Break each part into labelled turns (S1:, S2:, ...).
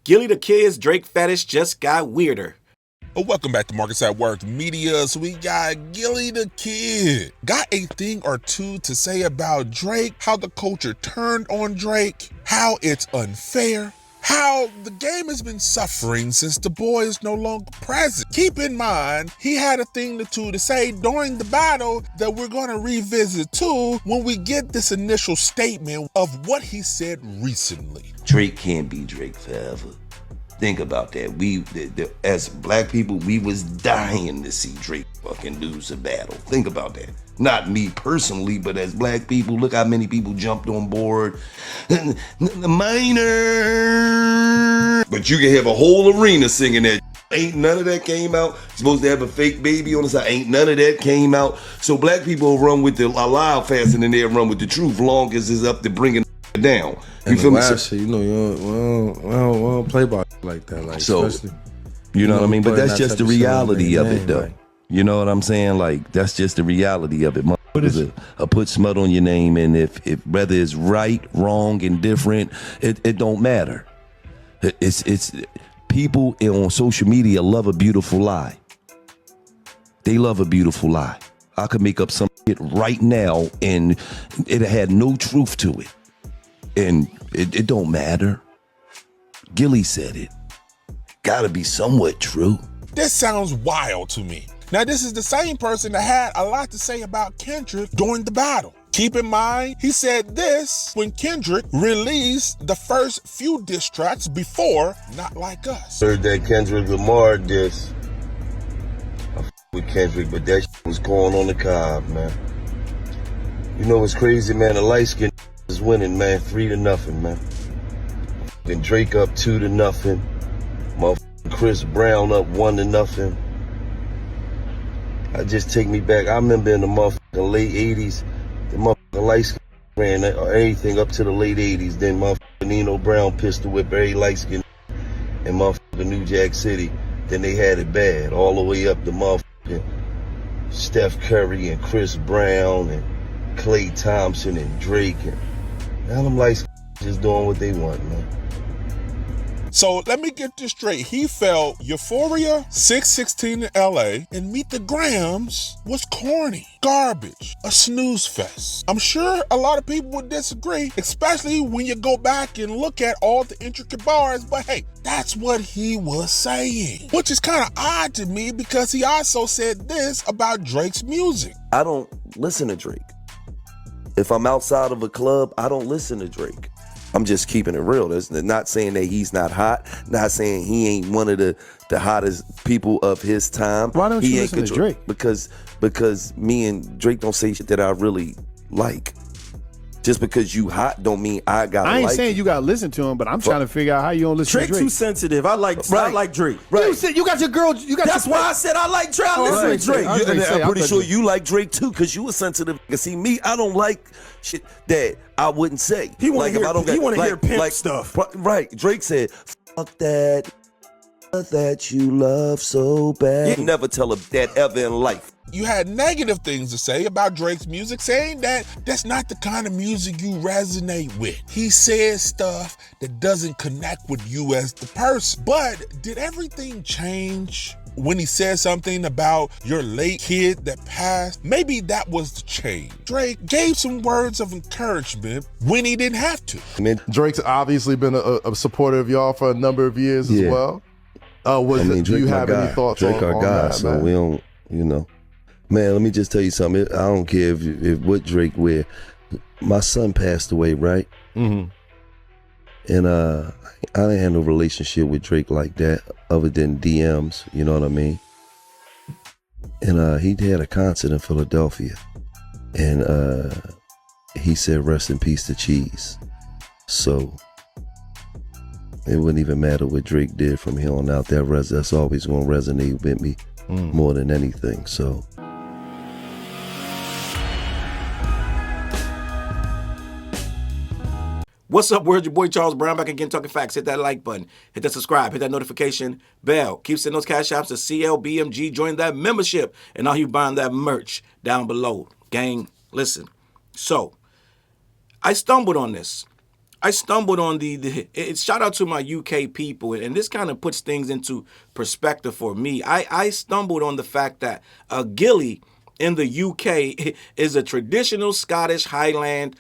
S1: Gilly the Kid's Drake fetish just got weirder.
S2: Welcome back to Markets at Work Media. So we got Gillie the Kid. Got a thing or two to say about Drake, how the culture turned on Drake, how it's unfair, how the game has been suffering since the boy is no longer present. Keep in mind, he had a thing or two to say during the battle that we're going to revisit too when we get this initial statement of what he said recently.
S3: Drake can't be Drake forever. Think about that. As black people, we was dying to see Drake fucking lose a battle. Think about that. Not me personally, but as black people, look how many people jumped on board. The minor. But you can have a whole arena singing that. Ain't none of that came out. Supposed to have a fake baby on the side. Ain't none of that came out. So black people run with the alive faster than they run with the truth, long as it's up to bringing down.
S4: You feel me? Shit, you know, we don't play by like that. Like,
S3: so, you know what I mean? But that's just the reality of it, though.
S4: Like,
S3: you know what I'm saying? Like, that's just the reality of it. Motherfuckers put smut on your name, and if whether it's right, wrong, indifferent, it don't matter. It's people on social media love a beautiful lie. They love a beautiful lie. I could make up some shit right now, and it had no truth to it. And it don't matter. Gillie said it. Gotta be somewhat true.
S2: This sounds wild to me. Now, this is the same person that had a lot to say about Kendrick during the battle. Keep in mind, he said this when Kendrick released the first few diss tracks before Not Like Us.
S5: Heard that Kendrick Lamar diss. I with Kendrick, but that shit was going on the cob, man. You know what's crazy, man? The lightskin is winning, man, 3-0, man. And Drake up 2-0. Motherfucking Chris Brown up 1-0. I just take me back. I remember in the motherfucking late 80s, the motherfucking lightskin ran everything up to the late 80s. Then motherfucking Nino Brown pistol whip every lightskin in motherfucking New Jack City. Then they had it bad all the way up to motherfucking Steph Curry and Chris Brown and Klay Thompson and Drake. And now them lights just doing what they want, man.
S2: So let me get this straight. He felt Euphoria, 616 in LA, and Meet the Grams was corny, garbage, a snooze fest. I'm sure a lot of people would disagree, especially when you go back and look at all the intricate bars, but hey, that's what he was saying. Which is kind of odd to me because he also said this about Drake's music.
S3: I don't listen to Drake. If I'm outside of a club, I don't listen to Drake. I'm just keeping it real. That's not saying that he's not hot, not saying he ain't one of the hottest people of his time.
S4: Why don't you listen to Drake?
S3: Because me and Drake don't say shit that I really like. Just because you hot don't mean I gotta like.
S4: I ain't saying you gotta listen to him, but I'm trying to figure out how you don't listen to Drake.
S6: Drake's too sensitive. I like Drake.
S3: Right.
S4: You said you got your girl.
S3: That's why I said I like Drake. I listen to Drake. I'm pretty sure you like Drake too, because you were sensitive. See, me, I don't like shit that I wouldn't say.
S6: He want to hear pimp stuff.
S3: Right. Drake said, "Fuck that you love so bad." You never tell her that ever in life.
S2: You had negative things to say about Drake's music, saying that that's not the kind of music you resonate with. He says stuff that doesn't connect with you as the person. But did everything change when he said something about your late kid that passed? Maybe that was the change. Drake gave some words of encouragement when he didn't have to.
S7: Drake's obviously been a supporter of y'all for a number of years as well. Do you have any thoughts
S3: Drake
S7: on
S3: our guy,
S7: that,
S3: so
S7: man?
S3: we don't, Man, let me just tell you something. I don't care if what Drake wear. My son passed away, right?
S7: Mm-hmm.
S3: And I didn't have no relationship with Drake like that other than DMs, you know what I mean? And he had a concert in Philadelphia. And he said, "Rest in peace to Cheese." So it wouldn't even matter what Drake did from here on out. That's always going to resonate with me more than anything, so.
S1: What's up, world? Your boy Challz Brown back again talking facts. Hit that like button, hit that subscribe, hit that notification bell. Keep sending those cash apps to CLBMG. Join that membership and all you buying that merch down below. Gang, listen. So, I stumbled on this I stumbled on shout out to my UK people, and this kind of puts things into perspective for me. I stumbled on the fact that a Gillie in the UK is a traditional Scottish Highland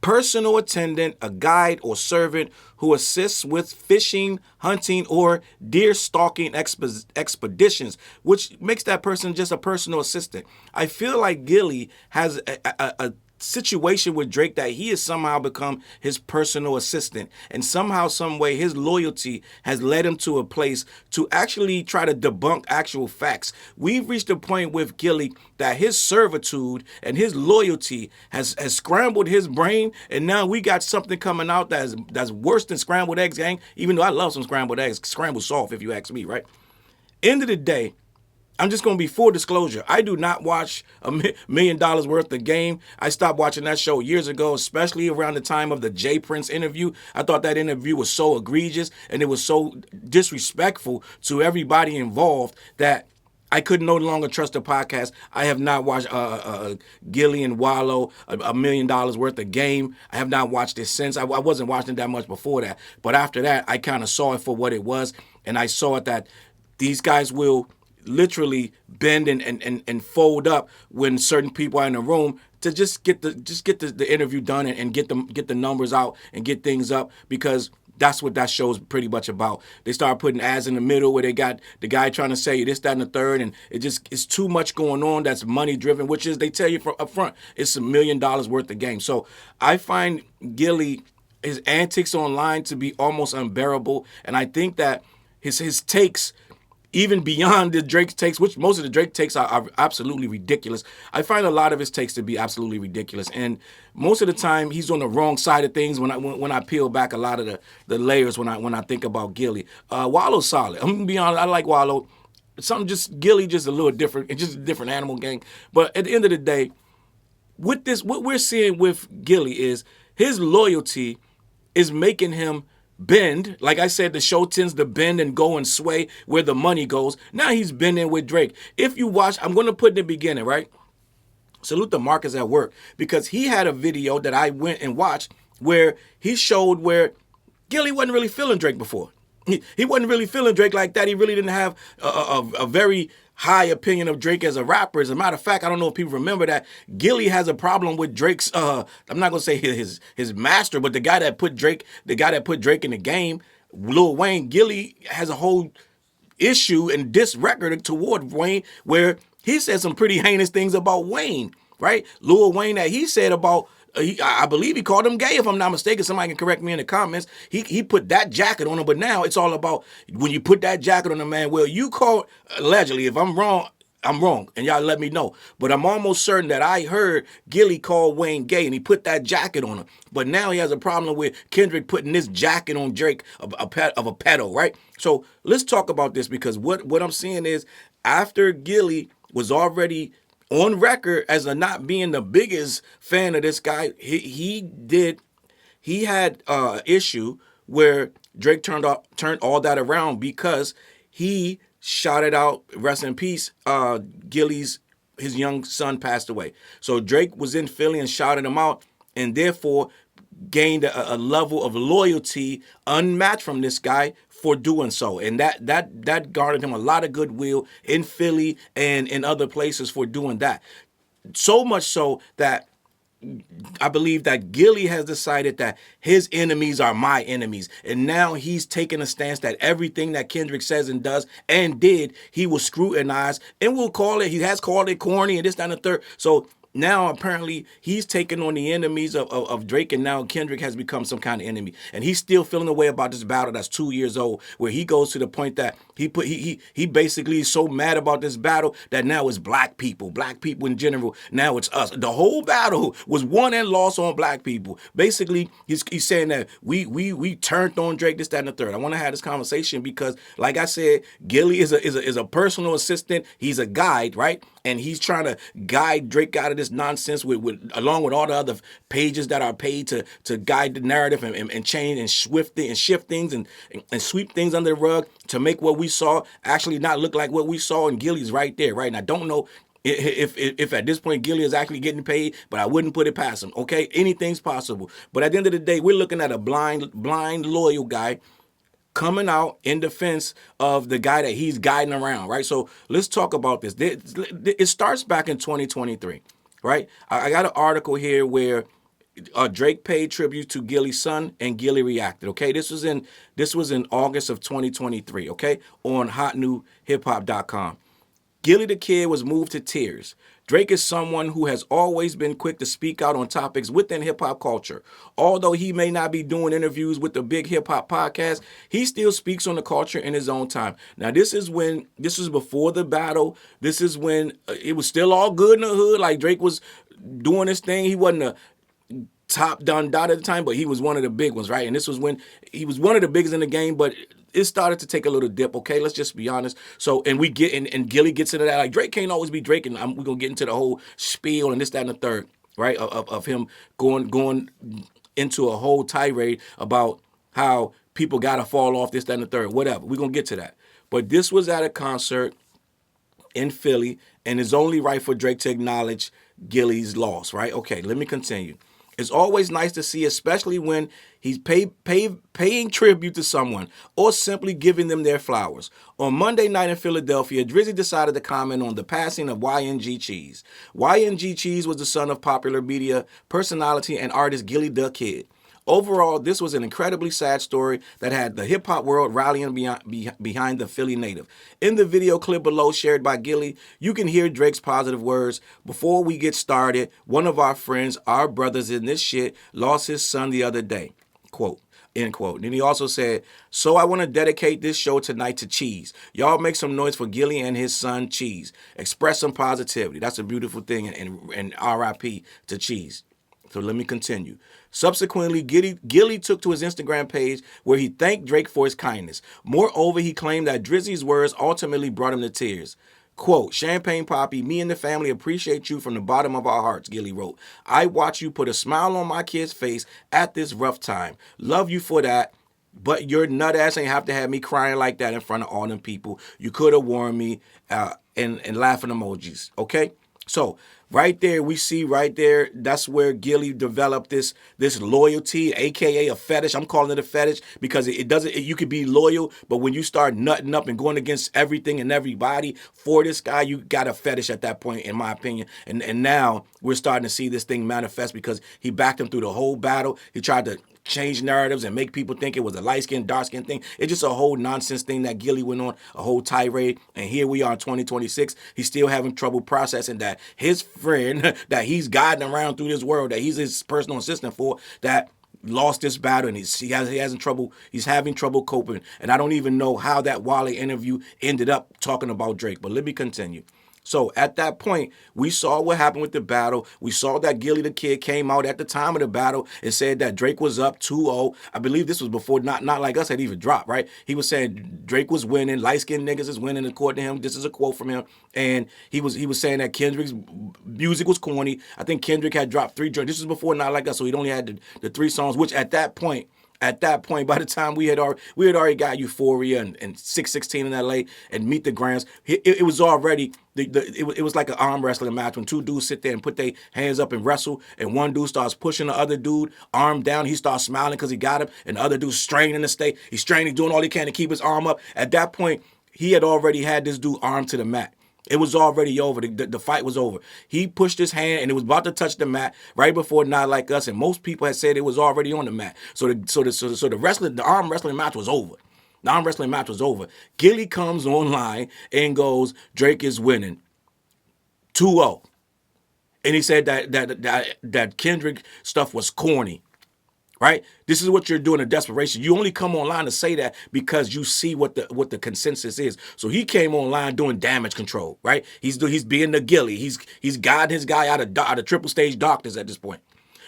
S1: personal attendant, a guide or servant who assists with fishing, hunting, or deer stalking expeditions, which makes that person just a personal assistant. I feel like Gillie has a situation with Drake that he has somehow become his personal assistant, and somehow, some way, his loyalty has led him to a place to actually try to debunk actual facts. We've reached a point with Gillie that his servitude and his loyalty has scrambled his brain, and now we got something coming out that's worse than scrambled eggs, gang. Even though I love some scrambled eggs, scrambled soft, if you ask me, right? End of the day, I'm just going to be full disclosure. I do not watch $1 million worth of game. I stopped watching that show years ago, especially around the time of the Jay Prince interview. I thought that interview was so egregious and it was so disrespectful to everybody involved that I could no longer trust the podcast. I have not watched Gillie and Wallo, $1 million worth of game. I have not watched it since. I wasn't watching it that much before that. But after that, I kind of saw it for what it was. And I saw it that these guys will literally bend and fold up when certain people are in the room to just get the interview done and get the numbers out and get things up, because that's what that show is pretty much about. They start putting ads in the middle where they got the guy trying to say this, that, and the third, and it's too much going on that's money driven, which is, they tell you up front, it's $1 million worth of game. So I find Gillie, his antics online, to be almost unbearable, and I think that his takes, even beyond the Drake takes, which most of the Drake takes are absolutely ridiculous, I find a lot of his takes to be absolutely ridiculous. And most of the time, he's on the wrong side of things when I peel back a lot of the layers when I think about Gillie. Wallo's solid. I'm going to be honest, I like Wallo. Gillie just a little different. It's just a different animal, gang. But at the end of the day, with this, what we're seeing with Gillie is his loyalty is making him bend. Like I said, the show tends to bend and go and sway where the money goes. Now he's bending with Drake. If you watch, I'm going to put in the beginning, right? Salute to Marcus at work, because he had a video that I went and watched where he showed where Gillie wasn't really feeling Drake before. He wasn't really feeling Drake like that. He really didn't have a very high opinion of Drake as a rapper. As a matter of fact, I don't know if people remember that Gillie has a problem with Drake's, I'm not going to say his master, but the guy that put Drake in the game, Lil Wayne. Gillie has a whole issue and diss record toward Wayne where he said some pretty heinous things about Wayne, right? Lil Wayne that he said about, I believe he called him gay, if I'm not mistaken. Somebody can correct me in the comments. He put that jacket on him, but now it's all about when you put that jacket on a man. Well, you call, allegedly, if I'm wrong, I'm wrong, and y'all let me know. But I'm almost certain that I heard Gillie call Wayne gay, and he put that jacket on him. But now he has a problem with Kendrick putting this jacket on Drake of a pedo, right? So let's talk about this, because what I'm seeing is after Gillie was already on record as not being the biggest fan of this guy, he had issue where Drake turned all that around, because he shouted out, rest in peace, his young son passed away. So Drake was in Philly and shouted him out, and therefore gained a level of loyalty unmatched from this guy for doing so. And that garnered him a lot of goodwill in Philly and in other places for doing that. So much so that I believe that Gillie has decided that his enemies are my enemies. And now he's taking a stance that everything that Kendrick says and does and did, he will scrutinize and he has called it corny and this, that, and the third. So now apparently he's taking on the enemies of Drake, and now Kendrick has become some kind of enemy. And he's still feeling the way about this battle that's 2 years old, where he goes to the point that he basically is so mad about this battle that now it's black people in general. Now it's us. The whole battle was won and lost on black people. Basically, he's saying that we turned on Drake, this, that, and the third. I want to have this conversation because, like I said, Gillie is a personal assistant. He's a guide, right? And he's trying to guide Drake out of this nonsense with along with all the other pages that are paid to guide the narrative and change and shift things and sweep things under the rug to make what we saw actually not look like what we saw. And Gillie's right there, right? And I don't know If at this point Gillie is actually getting paid, but I wouldn't put it past him. Okay, anything's possible. But at the end of the day, we're looking at a blind loyal guy coming out in defense of the guy that he's guiding around, right? So let's talk about this. It starts back in 2023, right? I got an article here where Drake paid tribute to Gillie's son, and Gillie reacted. Okay, this was in August of 2023. Okay, on HotNewHipHop.com. Gillie the Kid was moved to tears. Drake is someone who has always been quick to speak out on topics within hip-hop culture. Although he may not be doing interviews with the big hip-hop podcast, he still speaks on the culture in his own time. Now, this was before the battle. This is when it was still all good in the hood. Like, Drake was doing his thing. He wasn't a top dot at the time, but he was one of the big ones, right? And this was when he was one of the biggest in the game, but it started to take a little dip, okay? Let's just be honest. So, and we get, and Gillie gets into that. Like, Drake can't always be Drake, and we're going to get into the whole spiel and this, that, and the third, right? Of him going into a whole tirade about how people got to fall off, this, that, and the third, whatever. We're going to get to that. But this was at a concert in Philly, and it's only right for Drake to acknowledge Gillie's loss, right? Okay, let me continue. It's always nice to see, especially when he's paying tribute to someone or simply giving them their flowers. On Monday night in Philadelphia, Drizzy decided to comment on the passing of YNG Cheese. YNG Cheese was the son of popular media personality and artist Gillie the Kid. Overall, this was an incredibly sad story that had the hip-hop world rallying behind the Philly native. In the video clip below shared by Gillie, you can hear Drake's positive words. Before we get started, one of our friends, our brothers in this shit, lost his son the other day. Quote. End quote. And he also said, so I want to dedicate this show tonight to Cheese. Y'all make some noise for Gillie and his son, Cheese. Express some positivity. That's a beautiful thing, and RIP to Cheese. So let me continue. Subsequently, Gillie took to his Instagram page where he thanked Drake for his kindness. Moreover, he claimed that Drizzy's words ultimately brought him to tears. Quote, Champagne Poppy, me and the family appreciate you from the bottom of our hearts, Gillie wrote. I watch you put a smile on my kid's face at this rough time. Love you for that. But your nut ass ain't have to have me crying like that in front of all them people. You could have warned me and laughing emojis, okay? So right there, we see right there, that's where Gillie developed this loyalty, aka a fetish. I'm calling it a fetish because you could be loyal, but when you start nutting up and going against everything and everybody for this guy, you got a fetish at that point, in my opinion. And now we're starting to see this thing manifest because he backed him through the whole battle. He tried to change narratives and make people think it was a light-skin, dark-skin thing. It's just a whole nonsense thing that Gillie went on, a whole tirade. And here we are in 2026. He's still having trouble processing that his friend that he's guiding around through this world, that he's his personal assistant for, that lost this battle, and he's having trouble coping. And I don't even know how that Wallo interview ended up talking about Drake. But let me continue. So at that point, we saw what happened with the battle. We saw that Gillie the Kid came out at the time of the battle and said that Drake was up 2-0. I believe this was before Not Like Us had even dropped, right? He was saying Drake was winning, light-skinned niggas is winning according to him. This is a quote from him. And he was saying that Kendrick's music was corny. I think Kendrick had dropped 3 joints. This was before Not Like Us, so he'd only had the 3 songs, which at that point, by the time we had already got Euphoria and 616 in LA and Meet the Grams, it was already it was like an arm wrestling match when 2 dudes sit there and put their hands up and wrestle, and one dude starts pushing the other dude arm down. He starts smiling because he got him, and the other dude's straining to stay. He's straining, doing all he can to keep his arm up. At that point, he had already had this dude armed to the mat. It was already over. The fight was over. He pushed his hand, and it was about to touch the mat right before Not Like Us, and most people had said it was already on the mat. So the arm wrestling match was over. The arm wrestling match was over. Gillie comes online and goes, Drake is winning 2-0. And he said that Kendrick stuff was corny. Right? This is what you're doing in desperation. You only come online to say that because you see what the consensus is. So he came online doing damage control, right? He's being the Gillie. He's guiding his guy out of triple stage darkness at this point.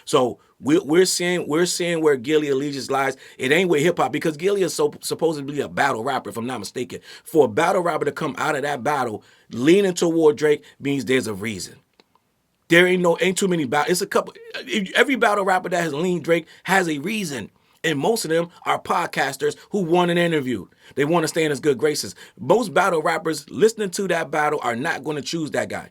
S1: So we're seeing where Gillie allegiance lies. It ain't with hip hop because Gillie is supposedly a battle rapper, if I'm not mistaken. For a battle rapper to come out of that battle leaning toward Drake means there's a reason. There ain't too many battles. It's a couple. Every battle rapper that has leaned Drake has a reason. And most of them are podcasters who want an interview. They want to stay in his good graces. Most battle rappers listening to that battle are not going to choose that guy.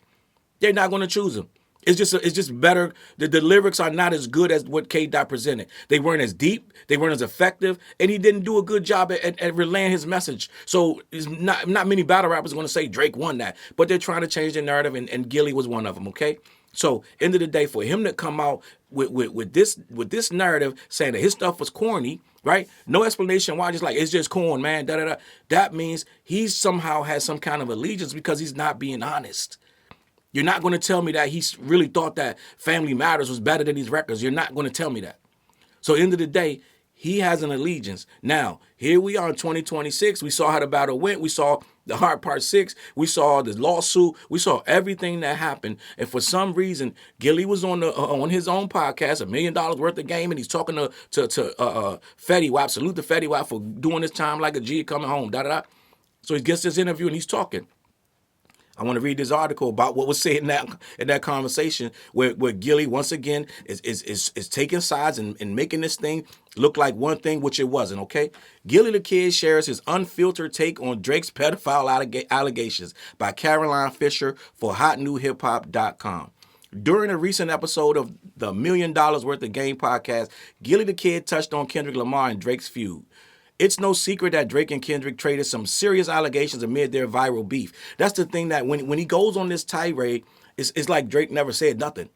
S1: They're not going to choose him. It's just better. The lyrics are not as good as what K. Dot presented. They weren't as deep. They weren't as effective, and he didn't do a good job at relaying his message. So it's not many battle rappers going to say Drake won that, but they're trying to change the narrative, and Gilly was one of them. Okay, so end of the day, for him to come out with this narrative saying that his stuff was corny, right? No explanation why, just like it's just corn, man. Da da da. That means he somehow has some kind of allegiance because he's not being honest. You're not going to tell me that he really thought that Family Matters was better than these records. You're not going to tell me that. So end of the day, he has an allegiance. Now, here we are in 2026. We saw how the battle went. We saw the Hard Part 6. We saw the lawsuit. We saw everything that happened. And for some reason, Gilly was on his own podcast, $1 million worth of game, and he's talking to Fetty Wap. Salute to Fetty Wap for doing his time like a G coming home. Da da da. So he gets this interview and he's talking. I want to read this article about what was said in that conversation where Gilly once again is taking sides and making this thing look like one thing which it wasn't, okay? Gilly the Kid shares his unfiltered take on Drake's pedophile allegations by Caroline Fisher for HotNewHipHop.com. During a recent episode of the $1 Million Worth of Game podcast, Gilly the Kid touched on Kendrick Lamar and Drake's feud. It's no secret that Drake and Kendrick traded some serious allegations amid their viral beef. That's the thing, that when he goes on this tirade, it's like Drake never said nothing,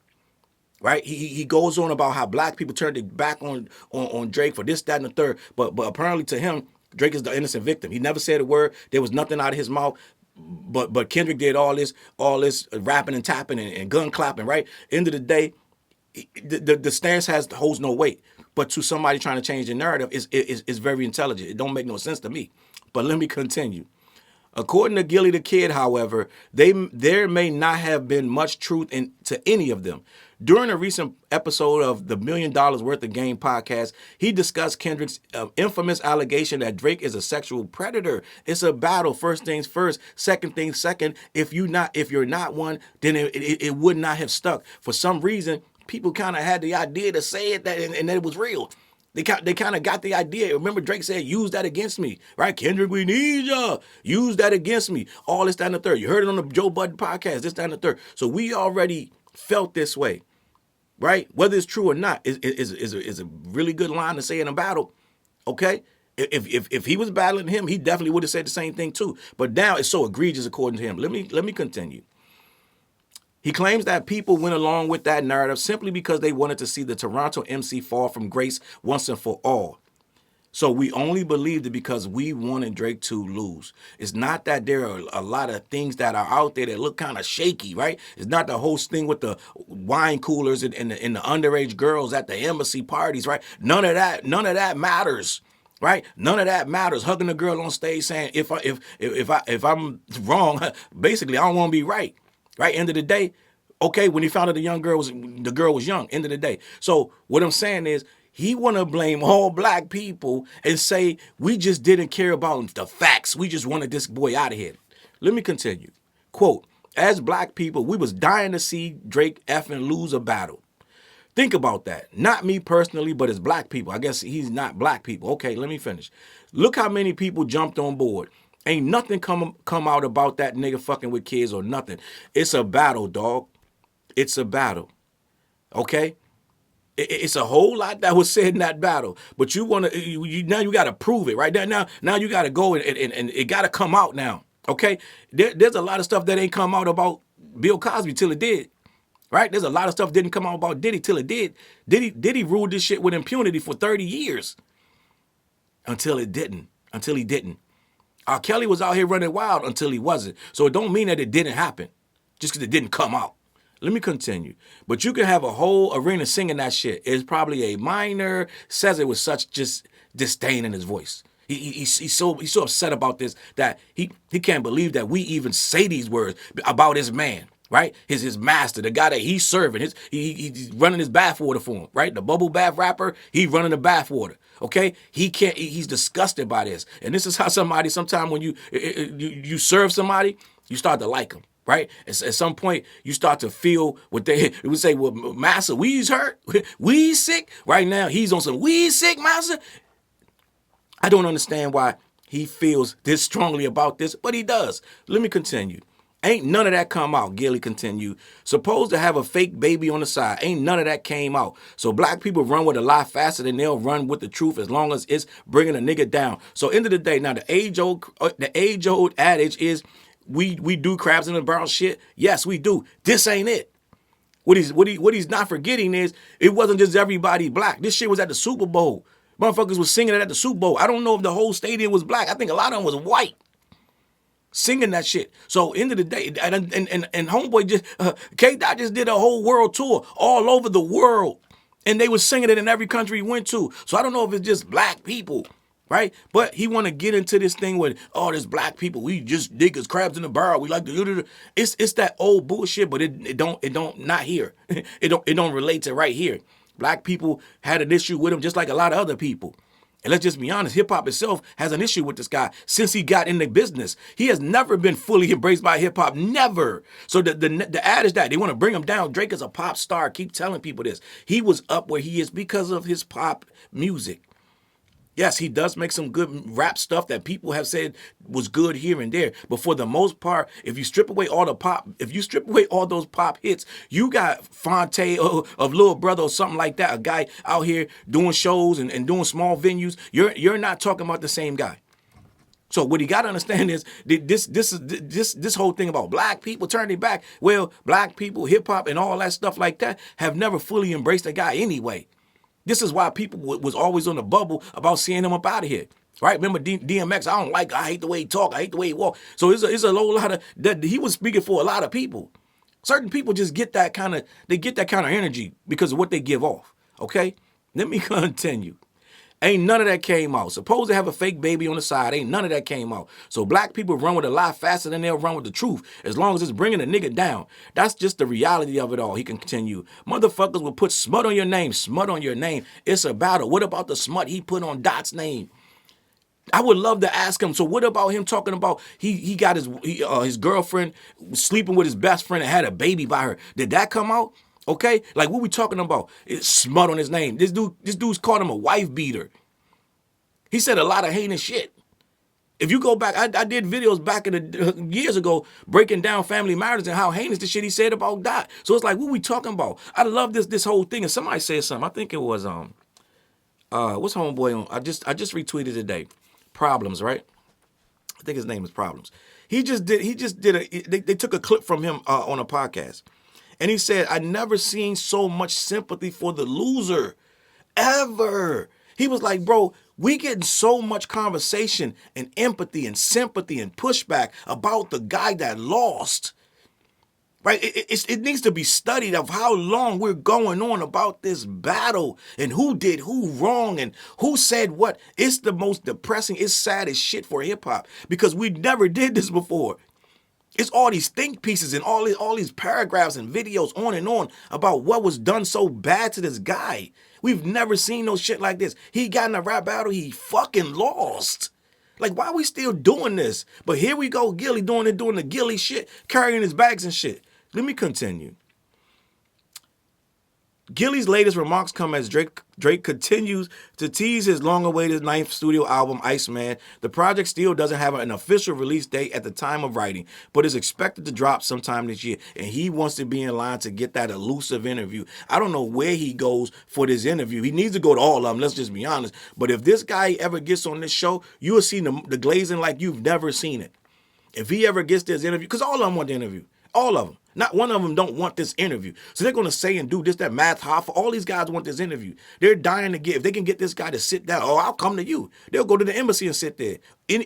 S1: right? He goes on about how black people turned their back on Drake for this, that, and the third. But apparently to him, Drake is the innocent victim. He never said a word. There was nothing out of his mouth. But Kendrick did all this rapping and tapping and gun clapping, right? End of the day, the stance holds no weight. But to somebody trying to change the narrative, is very intelligent. It don't make no sense to me. But let me continue. According to Gilly the Kid, however, there may not have been much truth to any of them. During a recent episode of the $1 Million Worth of Game podcast, he discussed Kendrick's infamous allegation that Drake is a sexual predator. It's a battle. First things first. Second things second. If you're not one, then it would not have stuck. For some reason, people kind of had the idea to say it and that it was real. They kind of got the idea. Remember Drake said, use that against me, right? Kendrick, we need ya. Use that against me. All this, that, and the third. You heard it on the Joe Budden podcast, this, that, and the third. So we already felt this way, right? Whether it's true or not is a really good line to say in a battle, okay? If he was battling him, he definitely would have said the same thing too. But now it's so egregious according to him. Let me continue. He claims that people went along with that narrative simply because they wanted to see the Toronto MC fall from grace once and for all. So we only believed it because we wanted Drake to lose. It's not that there are a lot of things that are out there that look kind of shaky, right? It's not the whole thing with the wine coolers and the underage girls at the embassy parties, right? None of that matters. Right? None of that matters. Hugging a girl on stage saying, if I'm wrong, basically I don't want to be right. Right? End of the day, okay, when he found out the girl was young, end of the day. So what I'm saying is, he want to blame all black people and say, we just didn't care about the facts. We just wanted this boy out of here. Let me continue. Quote, as black people, we was dying to see Drake effing lose a battle. Think about that. Not me personally, but as black people. I guess he's not black people. Okay, let me finish. Look how many people jumped on board. Ain't nothing come out about that nigga fucking with kids or nothing. It's a battle, dog. It's a battle. Okay? It's a whole lot that was said in that battle. But now you got to prove it, right? Now you got to go and it got to come out now. Okay? There's a lot of stuff that ain't come out about Bill Cosby till it did. Right? There's a lot of stuff didn't come out about Diddy till it did. Diddy ruled this shit with impunity for 30 years. Until he didn't. R. Kelly was out here running wild until he wasn't. So it don't mean that it didn't happen just because it didn't come out. Let me continue. But you can have a whole arena singing that shit. It's probably a minor, says it with such just disdain in his voice. He's so upset about this that he can't believe that we even say these words about his man, right? His master, the guy that he's serving. He's running his bathwater for him, right? The bubble bath rapper, he's running the bathwater. Okay, he's disgusted by this, and this is how sometimes when you serve somebody, you start to like them, right? At some point, you start to feel what they would say. Well, master, we's hurt, we sick. Right now, he's on some we sick, master. I don't understand why he feels this strongly about this, but he does. Let me continue. Ain't none of that come out, Gilly continued. Supposed to have a fake baby on the side. Ain't none of that came out. So black people run with a lie faster than they'll run with the truth as long as it's bringing a nigga down. So end of the day, now the age-old adage is we do crabs in the barrel shit. Yes, we do. This ain't it. What he's not forgetting is it wasn't just everybody black. This shit was at the Super Bowl. Motherfuckers was singing it at the Super Bowl. I don't know if the whole stadium was black. I think a lot of them was white. Singing that shit. So end of the day, and homeboy just K-Dot just did a whole world tour all over the world, and they was singing it in every country he went to. So I don't know if it's just black people, right? But he want to get into this thing with there's black people. We just niggas crabs in the barrel. We like to. It's that old bullshit, but it don't not here. it don't relate to right here. Black people had an issue with him just like a lot of other people. And let's just be honest, hip-hop itself has an issue with this guy since he got in the business. He has never been fully embraced by hip-hop, never. So the adage that they want to bring him down, Drake is a pop star. Keep telling people this. He was up where he is because of his pop music. Yes, he does make some good rap stuff that people have said was good here and there. But for the most part, if you strip away all those pop hits, you got Fonte of Lil Brother or something like that, a guy out here doing shows and doing small venues. You're not talking about the same guy. So what you got to understand is this whole thing about black people turning their back. Well, black people, hip hop, and all that stuff like that have never fully embraced the guy anyway. This is why people was always on the bubble about seeing him up out of here. Right? Remember DMX, I hate the way he talk, I hate the way he walk. So it's a whole lot of that. He was speaking for a lot of people. Certain people just get that kind of energy because of what they give off. Okay? Let me continue. Ain't none of that came out. Supposed to have a fake baby on the side. Ain't none of that came out. So black people run with a lie faster than they'll run with the truth, as long as it's bringing a nigga down. That's just the reality of it all. He can continue. Motherfuckers will put smut on your name. Smut on your name. It's a battle. What about the smut he put on Dot's name? I would love to ask him. So what about him talking about he got his girlfriend sleeping with his best friend and had a baby by her? Did that come out? Okay, like what we talking about? It's smut on his name. This dude's called him a wife beater. He said a lot of heinous shit. If you go back, I did videos back in the years ago breaking down family matters and how heinous the shit he said about Dot. So it's like, what we talking about? I love this whole thing. And somebody said something. I think it was what's homeboy on? I just retweeted today. Problems, right? I think his name is Problems. They took a clip from him on a podcast. And he said, I never seen so much sympathy for the loser, ever. He was like, bro, we getting so much conversation and empathy and sympathy and pushback about the guy that lost. Right? It needs to be studied of how long we're going on about this battle and who did who wrong and who said what. It's the most depressing, it's sad as shit for hip hop because we never did this before. It's all these think pieces and all these paragraphs and videos on and on about what was done so bad to this guy. We've never seen no shit like this. He got in a rap battle, he fucking lost. Like, why are we still doing this? But here we go, Gilly doing the Gilly shit, carrying his bags and shit. Let me continue. Gilly's latest remarks come as Drake continues to tease his long-awaited 9th studio album, Iceman. The project still doesn't have an official release date at the time of writing, but is expected to drop sometime this year. And he wants to be in line to get that elusive interview. I don't know where he goes for this interview. He needs to go to all of them, let's just be honest. But if this guy ever gets on this show, you will see the glazing like you've never seen it. If he ever gets this interview, because all of them want the interview. All of them. Not one of them don't want this interview. So they're going to say and do this, that, Math Hoffa. All these guys want this interview. They're dying to get, if they can get this guy to sit down, I'll come to you. They'll go to the embassy and sit there.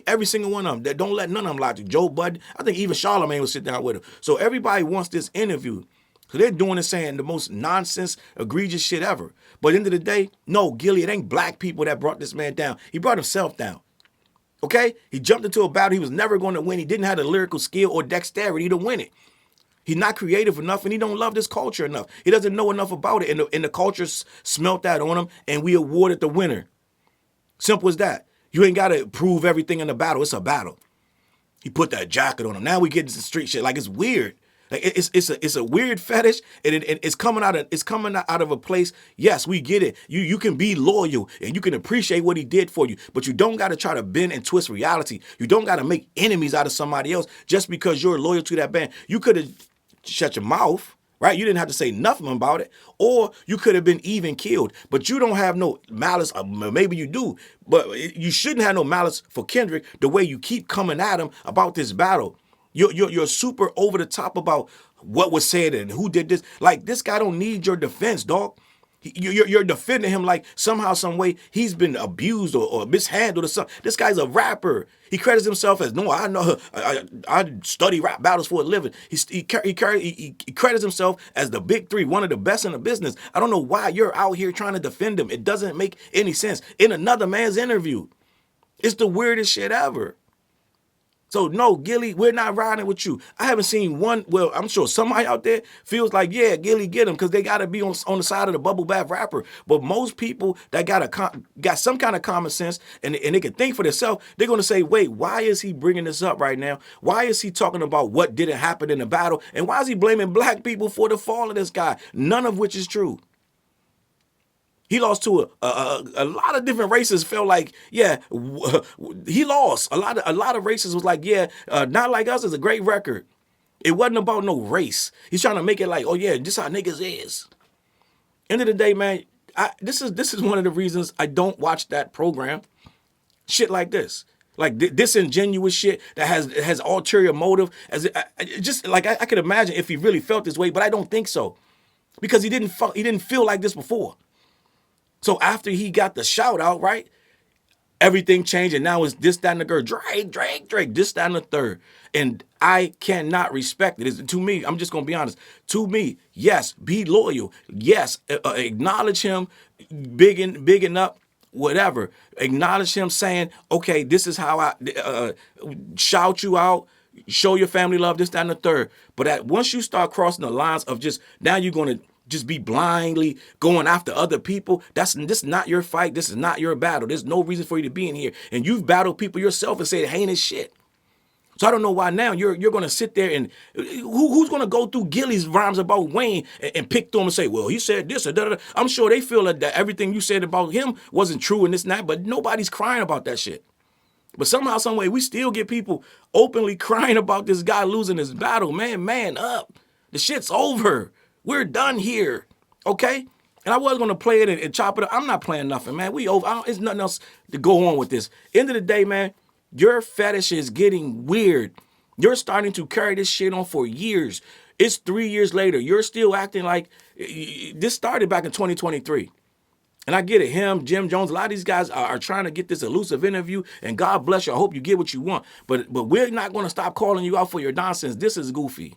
S1: Every single one of them. They don't let none of them lie to Joe Budden. I think even Charlamagne will sit down with him. So everybody wants this interview. So they're doing and saying the most nonsense, egregious shit ever. But at the end of the day, no, Gilly, it ain't black people that brought this man down. He brought himself down. Okay? He jumped into a battle he was never going to win. He didn't have the lyrical skill or dexterity to win it. He's not creative enough, and he don't love this culture enough. He doesn't know enough about it, and the culture smelt that on him, and we awarded the winner. Simple as that. You ain't got to prove everything in the battle. It's a battle. He put that jacket on him. Now we get into street shit. Like, it's weird. Like it's a weird fetish, and it's coming out of a place. Yes, we get it. You can be loyal and you can appreciate what he did for you, but you don't got to try to bend and twist reality. You don't got to make enemies out of somebody else just because you're loyal to that band. You could have shut your mouth. Right? You didn't have to say nothing about it, or you could have been even killed, but you don't have no malice. Maybe you do, but you shouldn't have no malice for Kendrick the way you keep coming at him about this battle. You're super over the top about what was said and who did this. Like, this guy don't need your defense, dog. You're defending him like somehow, some way he's been abused or mishandled or something. This guy's a rapper. He credits himself as, no, I know, I study rap battles for a living. He credits himself as the big three, one of the best in the business. I don't know why you're out here trying to defend him. It doesn't make any sense. In another man's interview, it's the weirdest shit ever. So no, Gilly, we're not riding with you. I haven't seen one. Well, I'm sure somebody out there feels like, yeah, Gilly, get him, because they got to be on the side of the bubble bath rapper. But most people that got some kind of common sense and they can think for themselves, they're going to say, wait, why is he bringing this up right now? Why is he talking about what didn't happen in the battle? And why is he blaming black people for the fall of this guy? None of which is true. He lost to a lot of different races. Felt like, yeah, he lost. A lot of races was like, yeah, Not Like Us is a great record. It wasn't about no race. He's trying to make it like, oh yeah, this how niggas is. End of the day, man, this is one of the reasons I don't watch that program. Shit like this. Like disingenuous shit that has ulterior motive. I could imagine if he really felt this way, but I don't think so, because he didn't feel like this before. So after he got the shout out, right, everything changed, and now it's this, that, and the girl. Drake, this, that, and the third. And I cannot respect it. To me, I'm just going to be honest. To me, yes, be loyal. Yes, acknowledge him, bigging up, whatever. Acknowledge him saying, okay, this is how I shout you out, show your family love, this, that, and the third. But once you start crossing the lines of just, now you're going to just be blindly going after other people, this is not your fight. This is not your battle. There's no reason for you to be in here. And you've battled people yourself and said heinous shit. So I don't know why now you're going to sit there and who's going to go through Gilly's rhymes about Wayne and pick through him and say, well, he said this or da. I'm sure they feel that everything you said about him wasn't true and this and that, but nobody's crying about that shit. But somehow, some way, we still get people openly crying about this guy losing his battle. Man up. The shit's over. We're done here, okay? And I was going to play it and chop it up. I'm not playing nothing, man. We over. There's nothing else to go on with this. End of the day, man, your fetish is getting weird. You're starting to carry this shit on for years. It's 3 years later. You're still acting like this started back in 2023. And I get it. Him, Jim Jones, a lot of these guys are trying to get this elusive interview, and God bless you. I hope you get what you want. But we're not going to stop calling you out for your nonsense. This is goofy.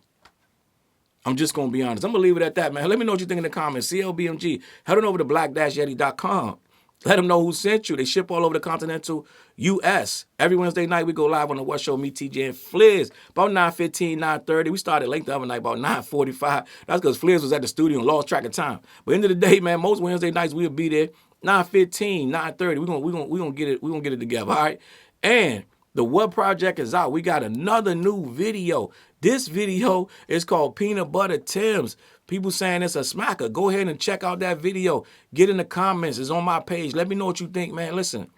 S1: I'm just going to be honest. I'm going to leave it at that, man. Let me know what you think in the comments. CLBMG. Head on over to black-yeti.com. Let them know who sent you. They ship all over the continental U.S. Every Wednesday night, we go live on the What Show, me, TJ, and Fliz. About 9:15, 9:30. We started late the other night, about 9:45. That's because Fliz was at the studio and lost track of time. But end of the day, man, most Wednesday nights, we'll be there. 9:15, 9:30. We're gonna get it together, all right? And the What Project is out. We got another new video. This video is called Peanut Butter Tims. People saying it's a smacker. Go ahead and check out that video. Get in the comments. It's on my page. Let me know what you think, man. Listen,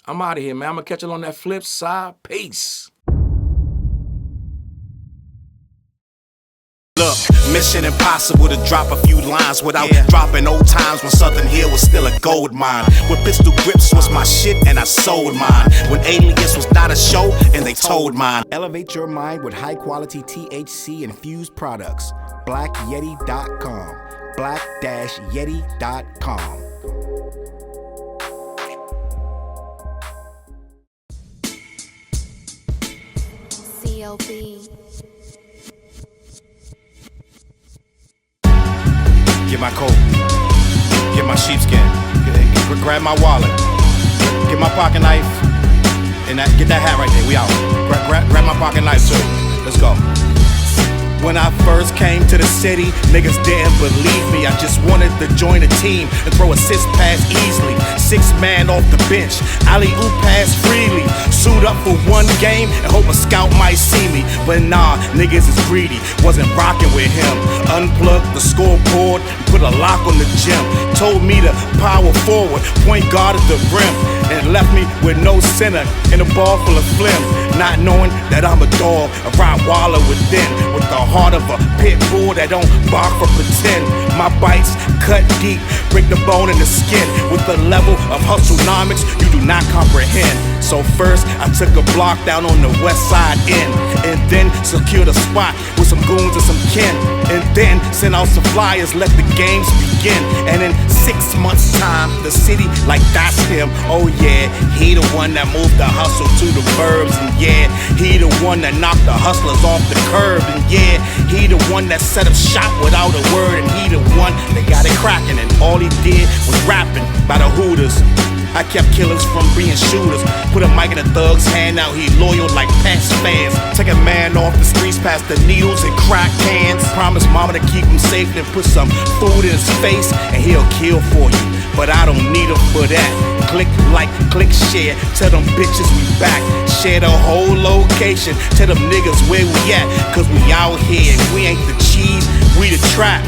S1: I'm out of here, man. I'm going to catch you on that flip side. Peace.
S8: Look, mission impossible to drop a few lines without dropping old times when Southern Hill was still a gold mine. When pistol grips was my shit and I sold mine. When Alias was not a show and they told mine. Elevate your mind with high quality THC infused products. BlackYeti.com. Black-Yeti.com.
S9: CLB.
S8: Get my coat, get my sheepskin, grab my wallet, get my pocket knife, and get that hat right there. We out. Grab my pocket knife too. Let's go. When I first came to the city, niggas didn't believe me. I just wanted to join a team and throw assist pass easily. 6 man off the bench, alley-oop pass freely. Suit up for one game and hope a scout might see me. But nah, niggas is greedy, wasn't rocking with him. Unplugged the scoreboard, put a lock on the gym. Told me to power forward, point guard at the rim. And left me with no center and a ball full of phlegm. Not knowing that I'm a dog, a Wallo within. With the heart of a pit bull that don't bark for pretend. My bites cut deep, break the bone and the skin. With the level of hustlenomics you do not comprehend. So first I took a block down on the west side end. And then secured a spot with some goons and some kin. And then sent out some flyers, let the games begin. And in 6 months time, the city like that's him. Oh yeah, he the one that moved the hustle to the burbs. And yeah, he the one that knocked the hustlers off the curb. And yeah, he the one that set up shop without a word. And he the one that got it cracking. And all he did was rapping by the Hooters. I kept killers from being shooters. Put a mic in a thug's hand, now he loyal like Pats fans. Take a man off the streets past the needles and crack cans. Promise mama to keep him safe and put some food in his face, and he'll kill for you. But I don't need him for that. Click like, click share. Tell them bitches we back. Share the whole location. Tell them niggas where we at. Cause we out here and we ain't the cheese, we the trap.